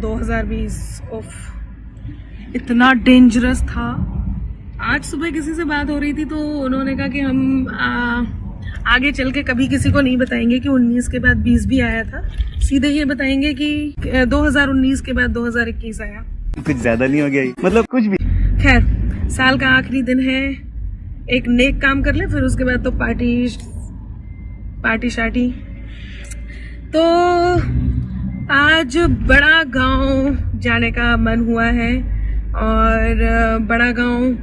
2020 उफ इतना डेंजरस था। आज सुबह किसी से बात हो रही थी तो उन्होंने कहा कि हम आगे चल के कभी किसी को नहीं बताएंगे कि 19 के बाद 20 भी आया था, सीधे ये बताएंगे कि 2019 के बाद 2021 आया। कुछ ज्यादा नहीं हो गया, मतलब कुछ भी। खैर, साल का आखिरी दिन है, एक नेक काम कर ले, फिर उसके बाद तो पार्टी शार्टी। तो आज बड़ा गांव जाने का मन हुआ है और बड़ा गांव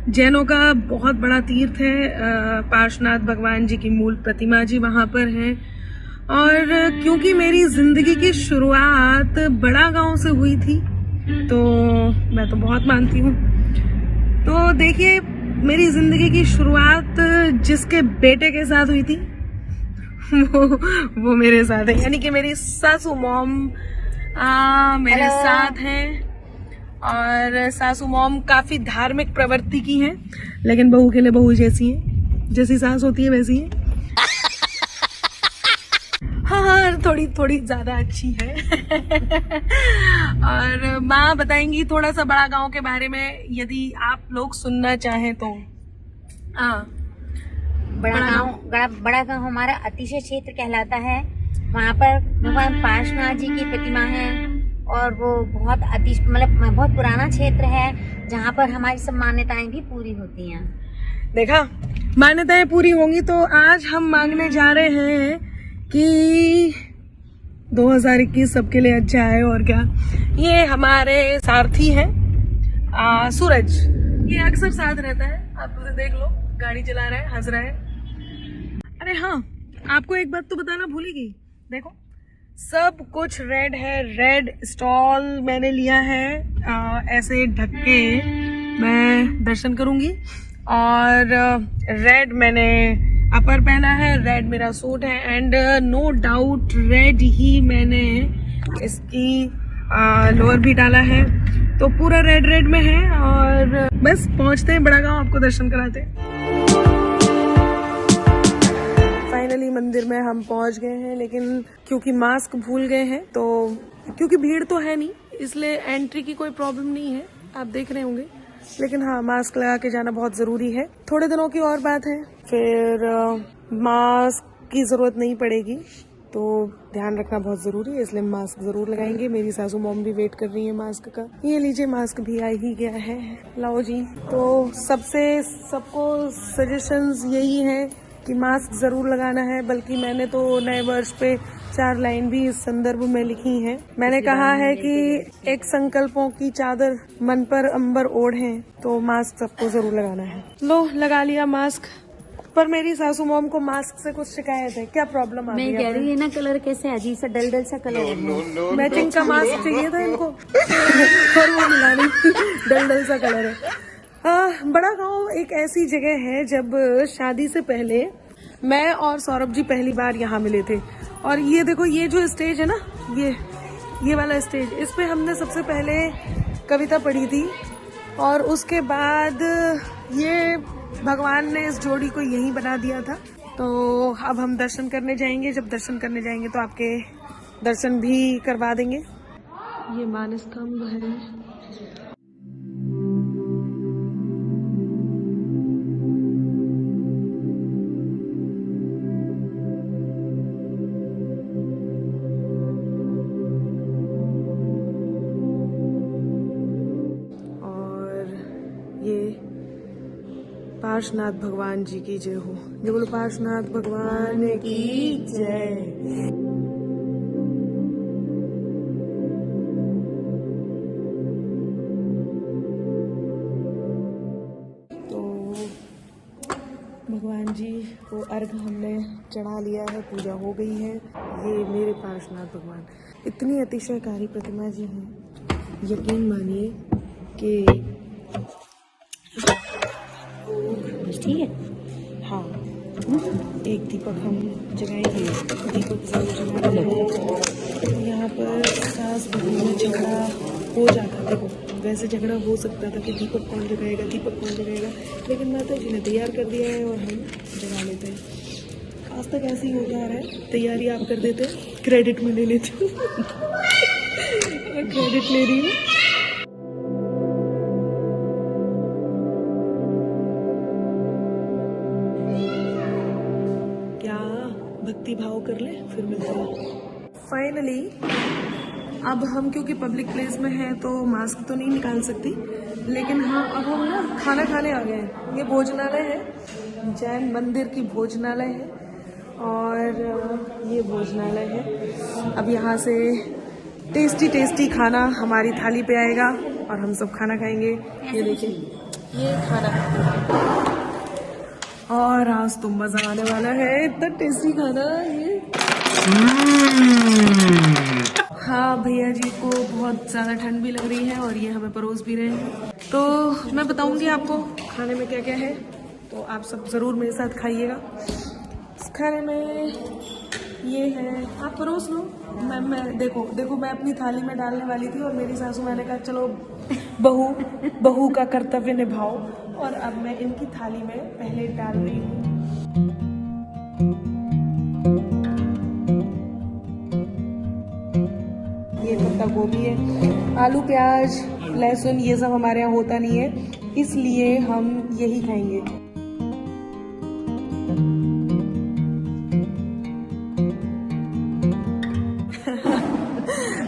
जैनों का बहुत बड़ा तीर्थ है। पार्श्वनाथ भगवान जी की मूल प्रतिमा जी वहां पर है और क्योंकि मेरी जिंदगी की शुरुआत बड़ा गांव से हुई थी तो मैं तो बहुत मानती हूँ। तो देखिए, मेरी जिंदगी की शुरुआत जिसके बेटे के साथ हुई थी वो मेरे साथ है, यानी कि मेरी सासू मॉम मेरे साथ हैं। और सासू मॉम काफी धार्मिक प्रवृत्ति की हैं, लेकिन बहू के लिए बहू जैसी है, जैसी सास होती है वैसी है। हाँ, थोड़ी ज्यादा अच्छी है। और माँ बताएंगी थोड़ा सा बड़ा गांव के बारे में, यदि आप लोग सुनना चाहें तो। बड़ा गांव हमारा अतिशय क्षेत्र कहलाता है। वहाँ पर भगवान पार्श्वनाथ जी की प्रतिमा है और वो बहुत बहुत पुराना क्षेत्र है जहाँ पर हमारी सब मान्यताएं भी पूरी होती हैं। देखा, मान्यताएं पूरी होंगी तो आज हम मांगने जा रहे हैं कि 2021 सबके लिए अच्छा है। और क्या, ये हमारे सारथी हैं सूरज, ये अक्सर साथ रहता है, आप उसे देख लो, गाड़ी चला रहा है, हंस रहा है। अरे हाँ, आपको एक बात तो बताना भूल ही गई, देखो सब कुछ रेड है। रेड स्टॉल मैंने लिया है, ऐसे ढक के मैं दर्शन करूंगी। और रेड मैंने अपर पहना है, रेड मेरा सूट है एंड नो डाउट रेड ही मैंने इसकी लोअर भी डाला है। तो पूरा रेड में है और बस पहुंचते हैं बड़ा गांव, आपको दर्शन कराते हैं। फाइनली मंदिर में हम पहुंच गए हैं, लेकिन क्योंकि मास्क भूल गए हैं तो क्योंकि भीड़ तो है नहीं इसलिए एंट्री की कोई प्रॉब्लम नहीं है, आप देख रहे होंगे। लेकिन हाँ, मास्क लगा के जाना बहुत जरूरी है। थोड़े दिनों की और बात है, फिर मास्क की जरूरत नहीं पड़ेगी, तो ध्यान रखना बहुत जरूरी है, इसलिए मास्क जरूर लगाएंगे। मेरी सासू मॉम भी वेट कर रही है मास्क का। ये लीजिए, मास्क भी आ ही गया है, लाओ जी। तो सबको सजेशंस यही है कि मास्क जरूर लगाना है। बल्कि मैंने तो नए वर्ष पे 4 लाइन भी इस संदर्भ में लिखी हैं। मैंने कहा है कि एक संकल्पों की चादर मन पर अंबर ओढ़े, तो मास्क सबको जरूर लगाना है। लो, लगा लिया मास्क। पर मेरी सासू मॉम को मास्क से कुछ शिकायत है, क्या प्रॉब्लम आ गई? मैं कह रही हूँ ना, कलर कैसे अजीब सा डल सा कलर है। मैचिंग का मास्क चाहिए था इनको और वो मिला नहीं, डल सा कलर है। बड़ा गांव एक ऐसी जगह है, जब शादी से पहले मैं और सौरभ जी पहली बार यहाँ मिले थे। और ये देखो, ये जो स्टेज है ना, ये वाला स्टेज, इस पे हमने सबसे पहले कविता पढ़ी थी और उसके बाद ये भगवान ने इस जोड़ी को यहीं बना दिया था। तो अब हम दर्शन करने जाएंगे, जब दर्शन करने जाएंगे तो आपके दर्शन भी करवा देंगे। ये मान स्तंभ है। पार्श्वनाथ भगवान जी की जय हो। जय बोलो पार्श्वनाथ भगवान की जय। तो भगवान जी को अर्घ हमने चढ़ा लिया है, पूजा हो गई है। ये मेरे पार्श्वनाथ भगवान इतनी अतिशयकारी प्रतिमा जी हैं, यकीन मानिए कि ठीक है। हाँ, एक दीपक हम जगाएंगे, दीपक जरूर जगाएंगे। यहाँ पर सास बहू में झगड़ा हो जाता, देखो वैसे झगड़ा हो सकता था कि दीपक कौन जगाएगा, लेकिन माता जी ने तैयार कर दिया है और हम जगा लेते हैं। आज तक ऐसे ही हो जा रहा है, तैयारी आप कर देते, क्रेडिट में ले लेते। मैं क्रेडिट ले रही हूँ। क्या भक्ति भाव कर ले फिर मिलते हैं। फाइनली अब हम क्योंकि पब्लिक प्लेस में हैं तो मास्क तो नहीं निकाल सकती, लेकिन हाँ अब हम ना खाना खाने आ गए हैं। ये भोजनालय है, जैन मंदिर की भोजनालय है और ये भोजनालय है। अब यहाँ से टेस्टी टेस्टी खाना हमारी थाली पे आएगा और हम सब खाना खाएंगे। ये देखिए ये खाना और आज तो मजा आने वाला है, इतना टेस्टी खाना ये। हाँ भैया जी को बहुत ज्यादा ठंड भी लग रही है और ये हमें परोस भी रहे हैं, तो मैं बताऊंगी आपको खाने में क्या क्या है, तो आप सब जरूर मेरे साथ खाइएगा। इस खाने में ये है, आप परोस लो। मैं देखो मैं अपनी थाली में डालने वाली थी और मेरी सासू माँ ने कहा चलो बहू का कर्तव्य निभाओ, और अब मैं इनकी थाली में पहले डाल रही हूँ। ये पत्ता गोभी है, आलू प्याज लहसुन ये सब हमारे यहाँ होता नहीं है, इसलिए हम यही खाएंगे।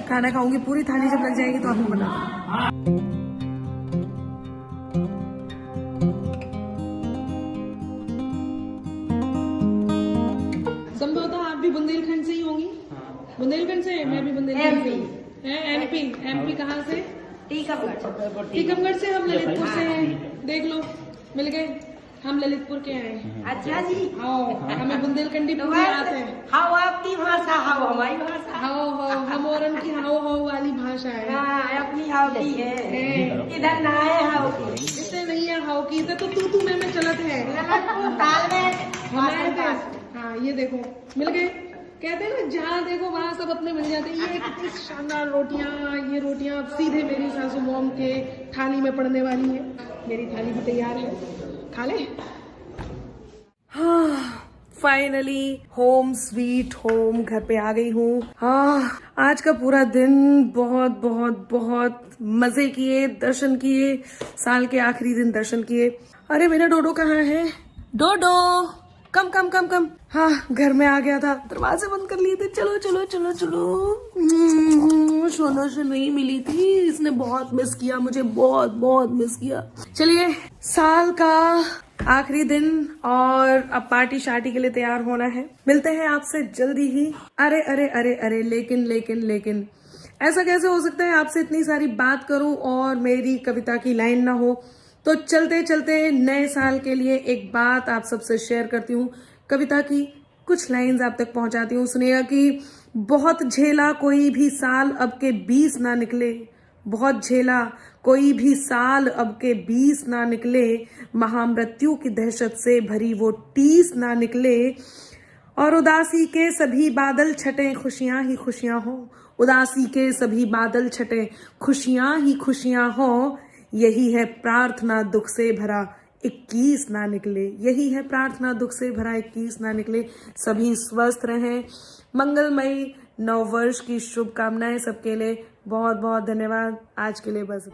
खाना खाऊंगी, पूरी थाली जब लग जाएगी तो आपको बता। संभवतः आप भी बुंदेलखंड से ही होंगी। बुंदेलखंड से, मैं भी बुंदेलखंड से। एमपी कहाँ से? टीकमगढ़ से। हम ललितपुर से हैं, देख लो मिल गए, हम ललितपुर के हैं। अच्छा जी, हाँ हमें बुंदेलखंडी पूरी आते हैं। हाउ आपकी भाषा, हाउ हमारी भाषा। हाओ हम और उनकी हाओ वाली भाषा है। हाँ, अपनी हाउ की है, इधर ना है हाउ की। इससे नहीं है हाउ की, इसे तो तू मैं चलत है ताल में हमारे पास। हाँ ये देखो मिल गए, कहते हैं ना जहाँ देखो वहाँ सब अपने मिल जाते हैं। ये कितनी शानदार रोटियाँ, ये रोटियाँ सीधे मेरी सासू मॉम के थाली में पड़ने वाली है। मेरी थाली भी तैयार है, खा ले। हाँ फाइनली होम स्वीट होम, घर पे आ गई हूँ। हाँ आज का पूरा दिन बहुत बहुत बहुत मजे किए, दर्शन किए, साल के आखिरी दिन दर्शन किए। अरे मेरा डोडो कहाँ है? डोडो कम। हाँ घर में आ गया था, दरवाजे बंद कर लिए थे। चलो सोनू से नहीं मिली थी, इसने बहुत मिस किया मुझे, बहुत मिस किया। चलिए साल का आखिरी दिन और अब पार्टी शार्टी के लिए तैयार होना है। मिलते हैं आपसे जल्दी ही। अरे लेकिन ऐसा कैसे हो सकता है आपसे इतनी सारी बात करूं और मेरी कविता की लाइन ना हो। तो चलते नए साल के लिए एक बात आप सबसे शेयर करती हूँ, कविता की कुछ लाइंस आप तक पहुंचाती हूँ। सुनिएगा कि बहुत झेला कोई भी साल अब के 20 ना निकले, बहुत झेला कोई भी साल अब के 20 ना निकले, महामृत्यु की दहशत से भरी वो 30 ना निकले, और उदासी के सभी बादल छटे खुशियां ही खुशियां हो, उदासी के सभी बादल छटे खुशियां ही खुशियां हो, यही है प्रार्थना दुख से भरा 21 ना निकले, यही है प्रार्थना दुख से भरा 21 ना निकले। सभी स्वस्थ रहें, मंगलमयी नव वर्ष की शुभकामनाएं सबके लिए। बहुत बहुत धन्यवाद। आज के लिए बस।